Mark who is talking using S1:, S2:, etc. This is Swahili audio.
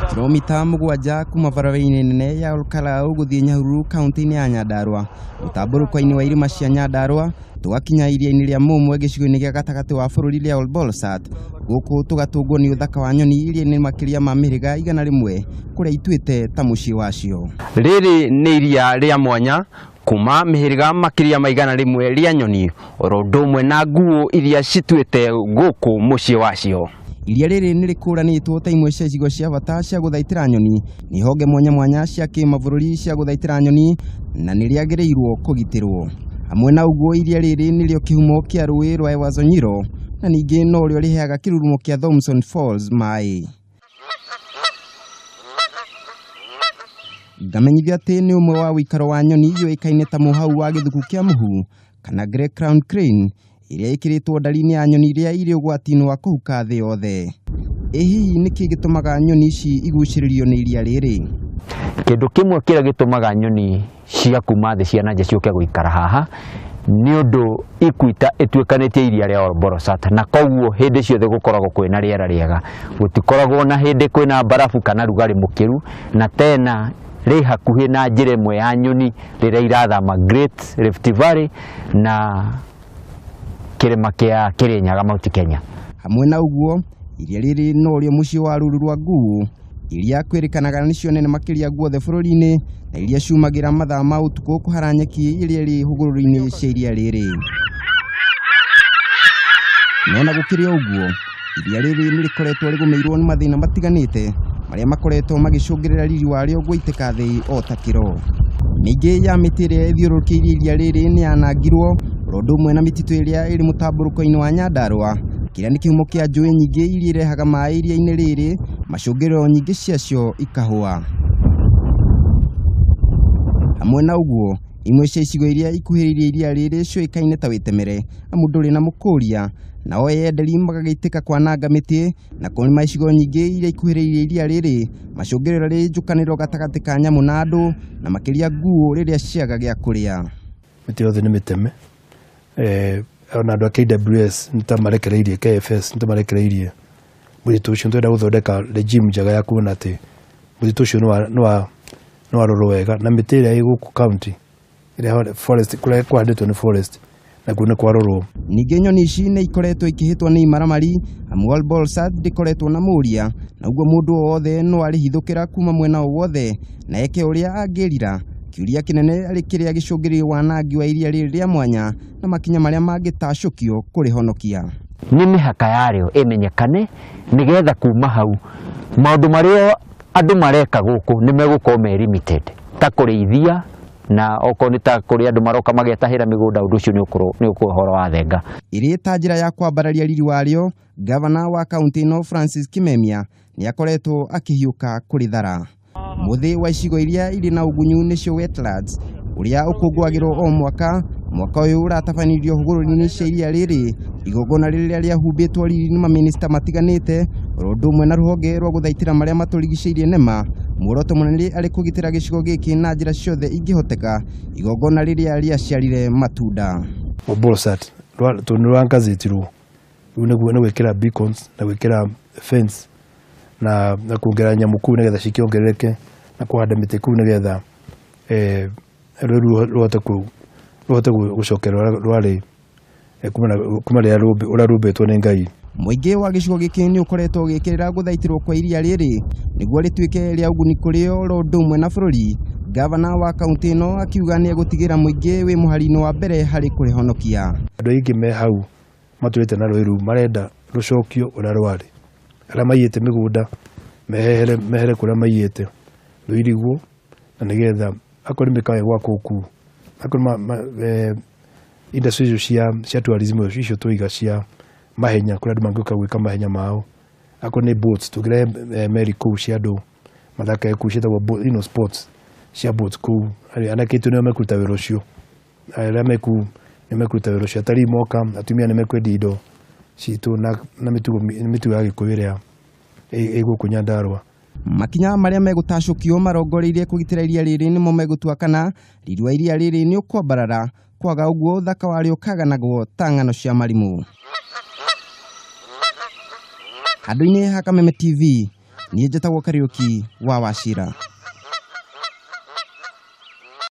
S1: Kilomita mugwanja kuma barabara-inĩ nene ya Olkalau gũthiĩ Nyahururu kaunti-inĩ ya Nyandarua. Mũtambũrũko-inĩ wa irĩma cia Nyandarua tũgakinya iria-inĩ rĩa Mũmwe gĩcigo-inĩ gĩa gatagatĩ wa bũrũri rĩa Olbolsat. Gũkũ tũgatũngwo nĩ ũthaka wa nyoni iria-inĩ makĩria ma mĩhĩrĩga 100 kũrĩa ituĩte ta mũciĩ wacio.
S2: Rĩrĩ nĩ iria rĩa mwanya kuma mĩhĩrĩga makĩria ma 100 rĩa nyoni oro ũndũ ũmwe na nguo iria cituĩte gũkũ mũciĩ wacio.
S1: Iria rĩrĩ nĩ rĩkũranĩtwo ta imwe cia icigo cia bata cia gũthaitĩra nyoni nĩ honge mwanya mwanya cia kĩmabũrũri cia gũthaitĩra nyoni na nĩ rĩagĩrĩirwo kũgitĩrwo. Hamwe na ũguo iria rĩrĩ nĩrĩo kĩhumo kĩa rũĩ rwa Ewazonyiro na ningĩ no rĩo rĩheaga kĩrurumo kĩa Thompson Falls maĩ. Ngamenyithia atĩ nĩ ũmwe wa ũikaro wa nyoni yũĩkaine ta mũhau wa gĩthuku kĩa mũhu kana Grey Crowned Crane iria ĩkĩrĩtwo ndari-inĩ ya nyoni iria irĩ ũgwati-inĩ wa kũhuka thĩ yothe. Ĩ hihi nĩkĩ gĩtũmaga nyoni ici igucĩrĩrio nĩ iria rĩrĩ?
S2: Kĩndũ kĩmwe kĩrĩa gĩtũmaga nyoni cia kuma thĩ cia nanja ciũke gũikara haha nĩ ũndũ Equator ĩtuĩkanĩtie iria rĩa Olbolsat na koguo hĩndĩ ciothe gũkoragwo kwĩna rĩera rĩega. Gũtikoragwo na hĩndĩ kwĩna barafu kana rugarĩ mũkĩru na tena rĩ hakuhĩ na njĩra ĩmwe ya nyoni rĩrĩa irathama Great Rift Valley na kĩrĩma kĩa Kĩrĩnyaga Mount Kenya.
S1: Hamwe na ũguo iria rĩrĩ no rĩo mũciĩ wa rũru rwa nguu iria kwĩrĩkanaga nĩcio nene makĩria guothe bũrũri-inĩ na iria ciumagĩra mathaa ma ũtukũ kũhara nyeki iria rĩ hũgũrũrũ-inĩ cia iria rĩrĩ. Nona gũkĩrĩ ũguo iria rĩrĩ nĩ rĩkoretwo rĩgũmĩirwo nĩ mathĩna matiganĩte marĩa makoretwo magĩcũngĩrĩra riri warĩo gũitĩka thĩ o ta kĩro. Mĩingĩ ya mĩtĩ ĩrĩa ĩthiũrũrũkĩirie iria rĩrĩ nĩ yanangirwo oro ũndũ ũmwe na mĩtitũ ĩrĩa ĩrĩ mũtambũrũko-inĩ wa Nyandarua kĩrĩa nĩ kĩhumo kĩa njũĩ nyingĩ iria irehaga maĩ iria-inĩ rĩrĩ macũngĩrĩro nyingĩ ciacio ikahũa. Hamwe na ũguo imwe cia icigo iria ikuhĩrĩirie iria rĩrĩ ciũĩkaine ta Wĩtemere amu ndũrĩ na Mũkũria nao enderi magagĩtĩka kwananga mĩtĩ na kũrĩma icigo nyingĩ iria ikuhĩrĩirie iria rĩrĩ macũngĩrĩro rĩ njũkanĩro gatagatĩ ka nyamũ na andũ na makĩria nguo rĩrĩa ciaga gĩa kũrĩa.
S3: Mĩtĩ yothe nĩ mĩteme ona andũ a KWS nĩ ta marekereirie KFS nĩ ta marekereirie mũtitũ ũcio twenda gũthondeka regime njega ya kuona atĩ mũtitũ ũcio nĩ warorwo wega na mĩtĩ ĩrĩa ĩ gũkũ county ĩrĩa forest kũrĩa kũhandĩtwo nĩ forest na kuo nĩ kwarorwo.
S1: Ningĩ nyoni ici nĩ ikoretwo ikĩhĩtwo nĩ imaramari amu Olbolsat ndĩkoretwo na mũria na ũguo mũndũ o wothe no arĩhithũkĩra kuma mwena o wothe na eke ũrĩa angĩrira. Kĩũria kĩnene arĩ kĩrĩa gĩcũngĩrĩirie wanangi wa iria rĩrĩ rĩa mwanya na makinya marĩa mangĩtacũkio kũrĩhonokia.
S2: Nĩ mĩhaka yarĩo ĩmenyekane nĩgetha kuma hau maũndũ marĩa andũ mareka gũkũ nĩ megũkorwo me limited ta kũrĩithia na okorwo nĩ ta kũrĩ andũ maroka magĩetahĩra mĩgũnda ũndũ ũcio nĩ ũkũhoro wa thenga.
S1: Ĩrĩ ta njĩra ya kwambararia riri warĩo, gavana wa kaunti ĩno Francis Kimemia nĩ akoretwo akĩhiũka kũrĩthara. Mũthĩ wa icigo iria irĩ na ũgunyu nĩcio wetlands ũrĩa ũkũngũagĩrwo o mwaka ũyũ ũratabanirio hũgũrũrũ-inĩ cia iria rĩrĩ igongona rĩrĩa rĩahumbĩtwo riri nĩ mamĩnĩsta matiganĩte oro ũndũ ũmwe na rũhonge rwa gũthaitĩra marĩa matũrigicĩirie NEMA. Muoroto mũnene arĩ kũgitĩra gĩcigo gĩkĩ na njĩra ciothe ingĩhoteka igongona rĩrĩa rĩaciarire matunda.
S3: Olbolsat nĩrwangathĩtirwo rĩu nĩguo nĩ gwĩkĩra beacons na gwĩkĩra fence na kuongerera nyamũ kũu nĩgetha cikĩongerereke na kũhanda mĩtĩ kũu nĩgetha rũhote gũcokera rwarĩ kuma rĩrĩa rũrũmbĩtwo nĩ Ngai.
S1: Mũingĩ wa gĩcigo gĩkĩ nĩ ũkoretwo ũgĩkĩrĩra gũthaitĩrwo kwa iria rĩrĩ nĩguo rĩtuĩke rĩa ũguni kũrĩ oro ũndũ ũmwe na bũrũri. Gavana wa kaunti ĩno akiuga nĩ egũtigĩra mũingĩ wĩ mũhari-inĩ wa mbere harĩ kũrĩhonokia.
S3: Andũ aingĩ me hau matũrĩte na rũĩ rũu marenda rũcokio ũrĩa rwarĩ. Arĩa maiyĩte mĩgũnda mehere kũrĩa maiyĩte rũirigwo na nĩgetha akorwo nĩ mĩkawa gwakwo kũu akorwo industry icio cia tourism icio tũiga cia mahenya kũrĩa andũ mangĩũka gwĩka mahenya mao. Akorwo nĩ boats tũgĩre meri kũu cia andũ mathakae kũu ciĩtagwo sports cia boats kũu. Anake aitũ nĩo mekũruta wĩra ũcio, arĩa mekũu nĩ mekũruta wĩra ũcio. Atarii moka atumia nĩ mekwendia indo citũ na mĩtugo ya Gĩkũyũ ĩrĩa ĩ gũkũ Nyandarua.
S1: Makinya marĩa megũtacũkio marongoreirie kũgitĩra iria rĩrĩ nĩmo megũtua kana riri wa iria rĩrĩ nĩ ũkwambarara kwaga ũguo ũthaka warĩo kaganagwo ta ng'ano cia marimũ. Handũ-inĩ ha Kameme TV, niĩ njĩtagwo Kariuki wa Wachira.